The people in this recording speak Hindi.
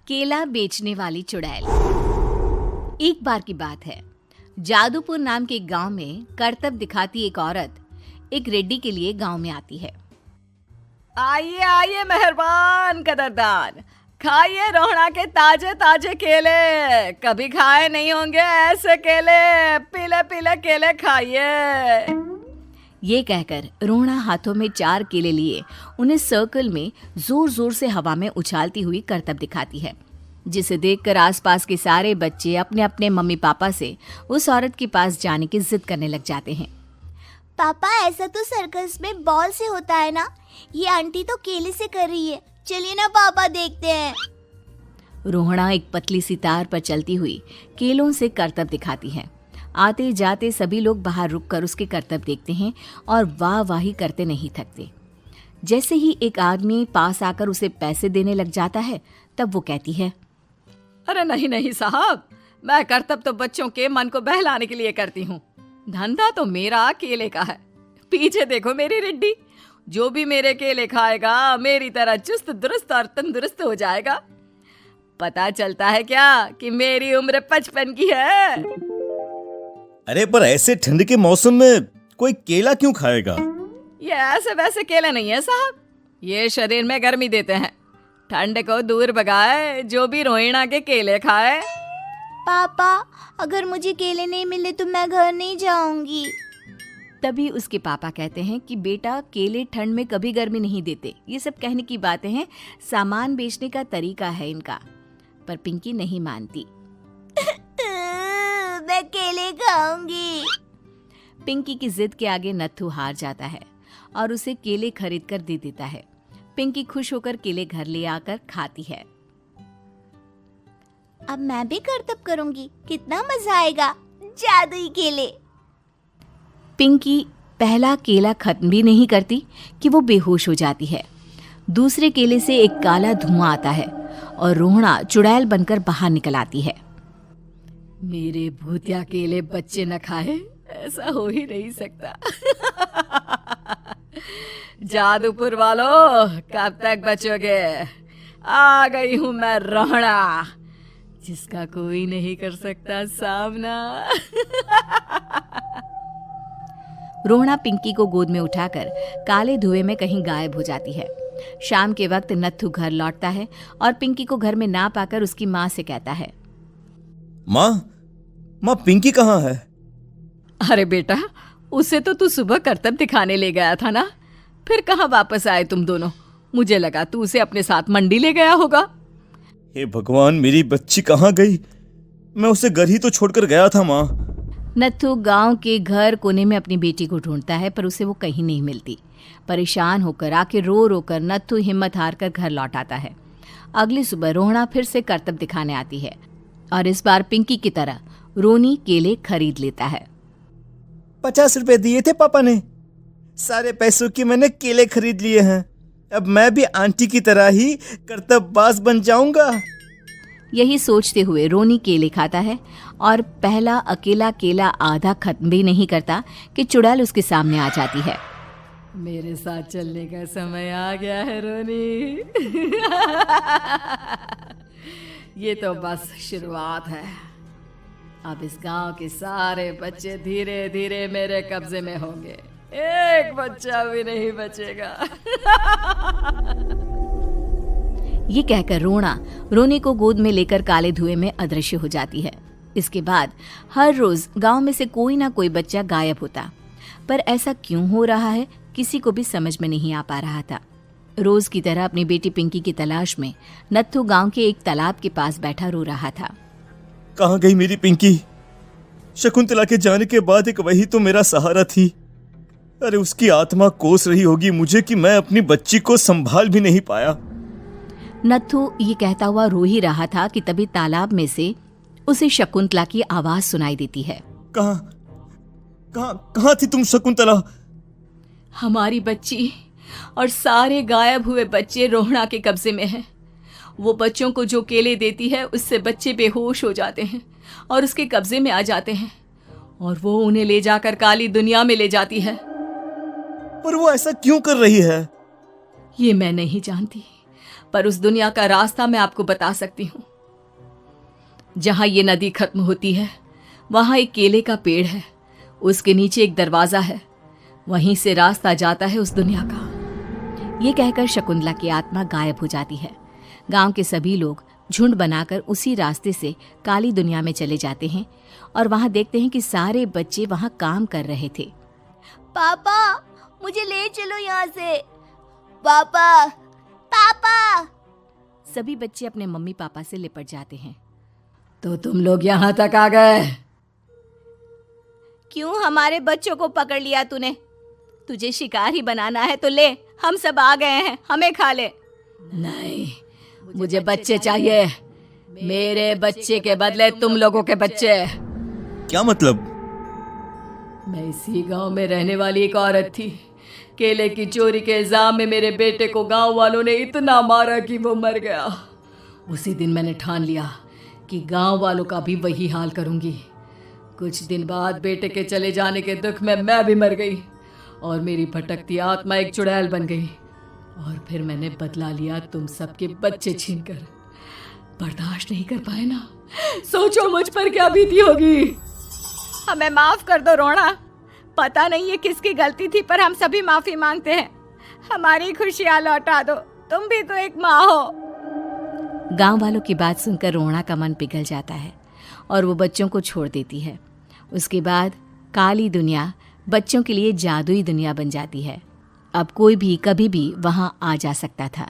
केला बेचने वाली चुड़ैल। एक बार की बात है, जादूपुर नाम के एक गांव में करतब दिखाती एक औरत एक रेड्डी के लिए गांव में आती है। आइए आइए मेहरबान कदरदान, खाइए रोहड़ा के ताजे ताजे केले। कभी खाए नहीं होंगे ऐसे केले, पीले पीले केले खाइए। ये कहकर रोहड़ा हाथों में 4 केले लिए उन्हें सर्कल में जोर जोर से हवा में उछालती हुई करतब दिखाती है, जिसे देखकर आसपास के सारे बच्चे अपने अपने मम्मी पापा से उस औरत के पास जाने की जिद करने लग जाते हैं। पापा, ऐसा तो सर्कस में बॉल से होता है ना, ये आंटी तो केले से कर रही है। चलिए ना पापा, देखते हैं। रोहड़ा एक पतली सी तार पर चलती हुई केलों से करतब दिखाती है। आते जाते सभी लोग बाहर रुककर उसके करतब देखते हैं और वाह वाही करते नहीं थकते। जैसे ही एक आदमी पास आकर उसे पैसे देने लग जाता है, तब वो कहती है, अरे नहीं नहीं साहब, मैं करतब तो बच्चों के मन को बहलाने के लिए करती हूँ। धंधा तो मेरा केले का है। पीछे देखो मेरी रिड्डी, जो भी मेरे केले खाएगा मेरी तरह चुस्त दुरुस्त और तंदुरुस्त हो जाएगा। पता चलता है क्या कि मेरी उम्र 55 की है। अरे पर ऐसे ठंड के मौसम में कोई केला क्यों खाएगा? ये ऐसे वैसे केले नहीं है साहब, ये शरीर में गर्मी देते हैं। ठंड को दूर भगाए जो भी रोहिणा के केले खाए। पापा, अगर मुझे केले नहीं मिले तो मैं घर नहीं जाऊंगी। तभी उसके पापा कहते हैं कि बेटा, केले ठंड में कभी गर्मी नहीं देते। ये सब कहने की बातें हैं, सामान बेचने का तरीका है इनका। पर पिंकी नहीं मानती। मैं केले खाऊंगी। पिंकी की जिद के आगे नत्थू हार जाता है और उसे केले खरीद कर दे देता है। पिंकी खुश होकर केले घर ले आकर खाती है। अब मैं भी करतब करूंगी, कितना मजा आएगा। जादुई केले। पिंकी पहला केला खत्म भी नहीं करती कि वो बेहोश हो जाती है। दूसरे केले से एक काला धुआं आता है और रोहड़ा चुड़ैल बनकर बाहर निकल आती है। मेरे भूतिया केले बच्चे न खाए, ऐसा हो ही नहीं सकता। जादूपुर वालों, कब तक बचोगे? आ गई हूं मैं रोहड़ा, जिसका कोई नहीं कर सकता सामना। रोहड़ा पिंकी को गोद में उठाकर काले धुएं में कहीं गायब हो जाती है। शाम के वक्त नत्थू घर लौटता है और पिंकी को घर में ना पाकर उसकी माँ से कहता है, माँ पिंकी कहाँ है? अरे बेटा, उसे तो तू सुबह करतब दिखाने ले गया था ना, फिर कहाँ वापस आए तुम दोनों? मुझे लगा तू उसे अपने साथ मंडी ले गया होगा। हे भगवान, मेरी बच्ची कहाँ गई? मैं उसे घर ही तो छोड़कर गया था माँ। नत्थू गांव के घर कोने में अपनी बेटी को ढूंढता है, पर उसे वो कहीं नहीं मिलती। परेशान होकर आखिर रो रो कर नत्थू हिम्मत हार कर घर लौट आता है। अगली सुबह रोहड़ा फिर से करतब दिखाने आती है और इस बार पिंकी की तरह रोनी केले खरीद लेता है। 50 रुपए दिए थे पापा ने, सारे पैसों की मैंने केले खरीद लिए हैं। अब मैं भी आंटी की तरह ही करतबबाज बन जाऊंगा। यही सोचते हुए रोनी केले खाता है और पहला अकेला केला आधा खत्म भी नहीं करता कि चुड़ैल उसके सामने आ जाती है। मेरे साथ चलने का समय आ गया है रोनी। ये तो बस शुरुआत है। अब इस गांव के सारे बच्चे धीरे धीरे मेरे कब्जे में होंगे, एक बच्चा भी नहीं बचेगा। ये कहकर रोना रोनी को गोद में लेकर काले धुएं में अदृश्य हो जाती है। इसके बाद हर रोज गांव में से कोई ना कोई बच्चा गायब होता, पर ऐसा क्यों हो रहा है किसी को भी समझ में नहीं आ पा रहा था। रोज की तरह अपनी बेटी पिंकी की तलाश में नत्थू गांव के एक तालाब के पास बैठा रो रहा था। कहाँ गई मेरी पिंकी? शकुंतला के जाने के बाद एक वही तो मेरा सहारा थी। अरे उसकी आत्मा कोस रही होगी मुझे कि मैं अपनी बच्ची को संभाल भी नहीं पाया। नत्थू ये कहता हुआ रो ही रहा था कि तभी तालाब में से उसे शकुंतला की आवाज सुनाई देती है। कहाँ थी तुम शकुंतला? हमारी बच्ची और सारे गायब हुए बच्चे रोहड़ा के कब्जे में हैं। वो बच्चों को जो केले देती है उससे बच्चे बेहोश हो जाते हैं और उसके कब्जे में आ जाते हैं और वो उन्हें ले जाकर काली दुनिया में ले जाती है। पर वो ऐसा क्यों कर रही है? ये मैं नहीं जानती, पर उस दुनिया का रास्ता मैं आपको बता सकती हूँ। जहां ये नदी खत्म होती है वहां एक केले का पेड़ है, उसके नीचे एक दरवाजा है, वहीं से रास्ता जाता है उस दुनिया का। ये कहकर शकुंतला की आत्मा गायब हो जाती है। गांव के सभी लोग झुंड बनाकर उसी रास्ते से काली दुनिया में चले जाते हैं और वहां देखते हैं कि सारे बच्चे वहां काम कर रहे थे। पापा मुझे ले चलो यहाँ से। पापा पापा। सभी बच्चे अपने मम्मी पापा से लिपट जाते हैं। तो तुम लोग यहाँ तक आ गए? क्यों हमारे बच्चों को पकड़ लिया तूने? तुझे शिकार ही बनाना है तो ले, हम सब आ गए हैं, हमें खा ले। नहीं, मुझे बच्चे चाहिए। मेरे बच्चे के बदले तुम लोगों के बच्चे। क्या मतलब? मैं इसी गांव में रहने वाली एक औरत थी। केले की चोरी के इल्जाम में मेरे बेटे को गांव वालों ने इतना मारा कि वो मर गया। उसी दिन मैंने ठान लिया कि गांव वालों का भी वही हाल करूंगी। कुछ दिन बाद बेटे के चले जाने के दुख में मैं भी मर गई और मेरी भटकती आत्मा एक चुड़ैल बन गई। और फिर मैंने बदला लिया तुम सबके बच्चे छीनकर। बर्दाश्त नहीं कर पाए ना, सोचो मुझ पर क्या बीती होगी। हमें माफ कर दो रोना, पता नहीं ये किसकी गलती थी पर हम सभी माफी मांगते हैं। हमारी खुशियां लौटा दो, तुम भी तो एक माँ हो। गांव वालों की बात सुनकर रोना का मन पिघल जाता है और वो बच्चों को छोड़ देती है। उसके बाद काली दुनिया बच्चों के लिए जादुई दुनिया बन जाती है। अब कोई भी कभी भी वहां आ जा सकता था।